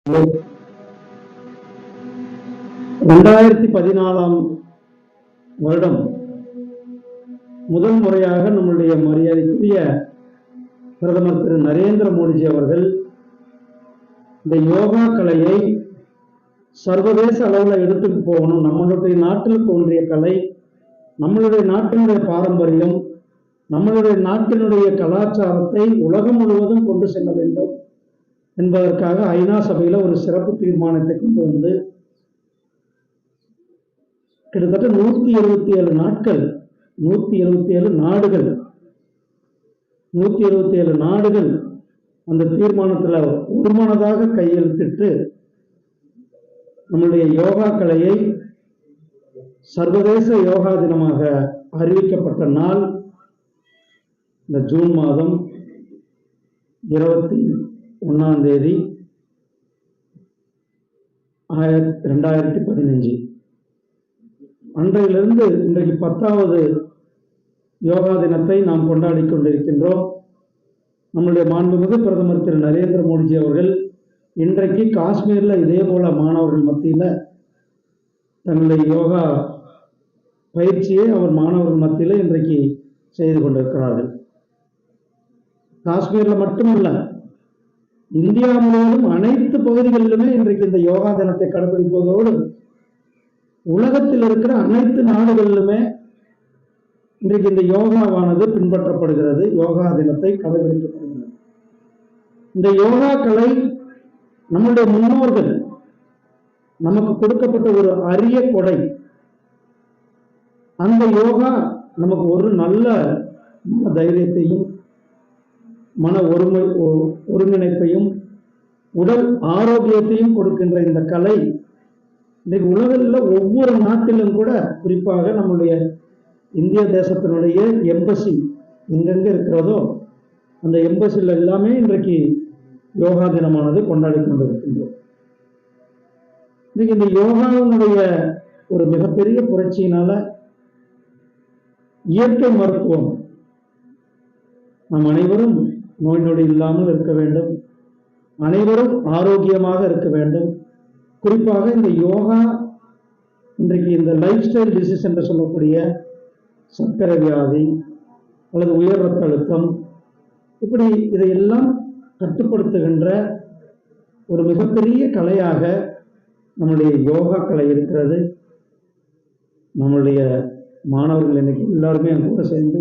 2014 வருடம் முதல் முறையாக நம்முடைய மரியாதைக்குரிய பிரதமர் திரு நரேந்திர மோடிஜி அவர்கள் இந்த யோகா கலையை சர்வதேச அளவில் எடுத்துட்டு போகணும். நம்மளுடைய நாட்டில் தோன்றிய கலை, நம்மளுடைய நாட்டினுடைய பாரம்பரியம், நம்மளுடைய நாட்டினுடைய கலாச்சாரத்தை உலகம் முழுவதும் கொண்டு செல்ல வேண்டும் என்பதற்காக ஐநா சபையில் ஒரு சிறப்பு தீர்மானத்தை கொண்டு வந்து கிட்டத்தட்ட 177 நாட்கள், 177 நாடுகள், 177 நாடுகள் அந்த தீர்மானத்தில் ஒருமனதாக கையெழுத்திட்டு நம்முடைய யோகா கலையை சர்வதேச யோகா தினமாக அறிவிக்கப்பட்ட நாள் இந்த ஜூன் மாதம் 21ஆம் தேதி 2015. அன்றையிலிருந்து இன்றைக்கு 10வது யோகா தினத்தை நாம் கொண்டாடி கொண்டிருக்கின்றோம். நம்முடைய மாண்புமிகு பிரதமர் திரு நரேந்திர மோடிஜி அவர்கள் இன்றைக்கு காஷ்மீரில் இதே போல மாணவர்கள் மத்தியில் தங்களுடைய யோகா பயிற்சியை அவர் மாணவர்கள் மத்தியில் இன்றைக்கு செய்து கொண்டிருக்கிறார்கள். காஷ்மீரில் மட்டுமல்ல, இந்தியா முழுவதும் அனைத்து பகுதிகளிலுமே இன்றைக்கு இந்த யோகா தினத்தை கடைபிடிப்பதோடு உலகத்தில் இருக்கிற அனைத்து நாடுகளிலுமே இன்றைக்கு இந்த யோகாவானது பின்பற்றப்படுகிறது. யோகா தினத்தை கடைபிடிக்கப்படுகிறது. இந்த யோகா கலை நம்முடைய முன்னோர்கள் நமக்கு கொடுக்கப்பட்ட ஒரு அரிய கொடை. அந்த யோகா நமக்கு ஒரு நல்ல தைரியத்தையும் மன ஒருங்கிணைப்பையும் உடல் ஆரோக்கியத்தையும் கொடுக்கின்ற இந்த கலை இன்றைக்கு உலகில் ஒவ்வொரு நாட்டிலும் கூட, குறிப்பாக நம்முடைய இந்திய தேசத்தினுடைய எம்பசி எங்கெங்கே இருக்கிறதோ அந்த எம்பசியில் எல்லாமே இன்றைக்கு யோகா தினமானது கொண்டாடி கொண்டிருக்கின்றோம். இன்னைக்கு இந்த யோகாவினுடைய ஒரு மிகப்பெரிய புரட்சியினால இயற்கை மருத்துவம், நாம் அனைவரும் நோய் நொடி இல்லாமல் இருக்க வேண்டும், அனைவரும் ஆரோக்கியமாக இருக்க வேண்டும். குறிப்பாக இந்த யோகா இன்றைக்கு இந்த லைஃப் ஸ்டைல் டிசீஸ் என்று சொல்லக்கூடிய சர்க்கரை வியாதி அல்லது உயர் ரத்த அழுத்தம், இப்படி இதையெல்லாம் கட்டுப்படுத்துகின்ற ஒரு மிகப்பெரிய கலையாக நம்முடைய யோகா கலை இருக்கிறது. நம்முடைய மாணவர்கள் இன்னைக்கு எல்லாருமே என் கூட சேர்ந்து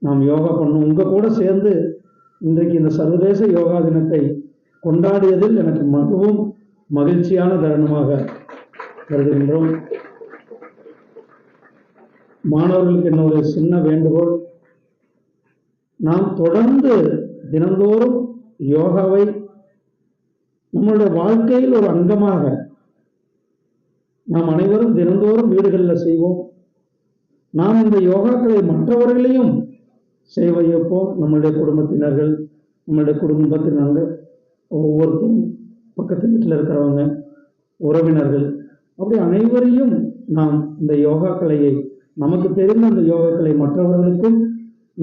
நாம் யோகா பண்ணோம். உங்கள் கூட சேர்ந்து இன்றைக்கு இந்த சர்வதேச யோகா தினத்தை கொண்டாடியதில் எனக்கு மிகவும் மகிழ்ச்சியான தருணமாக கருதுகின்றோம். மாணவர்களுக்கு என்னுடைய சின்ன வேண்டுகோள், நாம் தொடர்ந்து தினந்தோறும் யோகாவை நம்மளுடைய வாழ்க்கையில் ஒரு அங்கமாக நாம் அனைவரும் தினந்தோறும் வீடுகளில் செய்வோம். நாம் இந்த யோகாக்களை மற்றவர்களையும் செய்ய வைப்போம். நம்மளுடைய குடும்பத்தினர்கள், நம்மளுடைய குடும்பத்தினர்கள், ஒவ்வொருத்தரும் பக்கத்து வீட்டில் இருக்கிறவங்க, உறவினர்கள், அப்படி அனைவரையும் நாம் இந்த யோகா கலையை, நமக்கு தெரிந்த அந்த யோகா கலை மற்றவர்களுக்கும்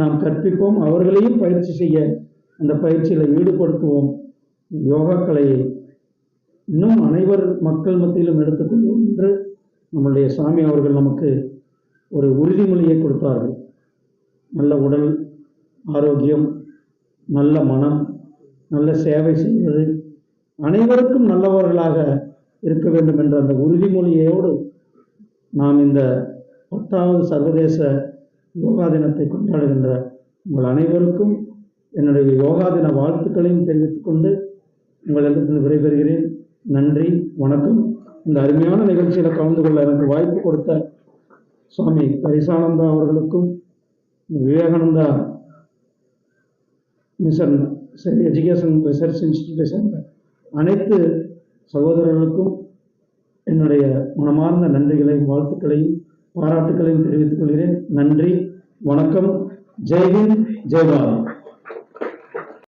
நாம் கற்பிப்போம். அவர்களையும் பயிற்சி செய்ய அந்த பயிற்சியில் ஈடுபடுத்துவோம். யோகா கலையை இன்னும் அனைவர் மக்கள் மத்தியிலும் எடுத்துக்கொள்வோம் என்று நம்முடைய சாமி அவர்கள் நமக்கு ஒரு உறுதிமொழியை கொடுத்தார்கள். நல்ல உடல் ஆரோக்கியம், நல்ல மனம், நல்ல சேவை செய்வது, அனைவருக்கும் நல்லவர்களாக இருக்க வேண்டும் என்ற அந்த உறுதிமொழியோடு நாம் இந்த 10வது சர்வதேச யோகா தினத்தை கொண்டாடுகின்ற உங்கள் அனைவருக்கும் என்னுடைய யோகா தின வாழ்த்துக்களையும் தெரிவித்துக் கொண்டு உங்களிடத்தில் விடைபெறுகிறேன். நன்றி, வணக்கம். இந்த அருமையான நிகழ்ச்சியில் கலந்து கொள்ள எனக்கு வாய்ப்பு கொடுத்த சுவாமி பரிசானந்தா அவர்களுக்கும், விவேகானந்தா மிஷன் எஜுகேஷன் ரிசர்ச் இன்ஸ்டிடியூட்டை சேர்ந்த அனைத்து சகோதரர்களுக்கும் என்னுடைய மனமார்ந்த நன்றிகளையும் வாழ்த்துக்களையும் பாராட்டுக்களையும் தெரிவித்துக் கொள்கிறேன். நன்றி, வணக்கம். ஜெய்ஹிந்த், ஜெய் பாரத்.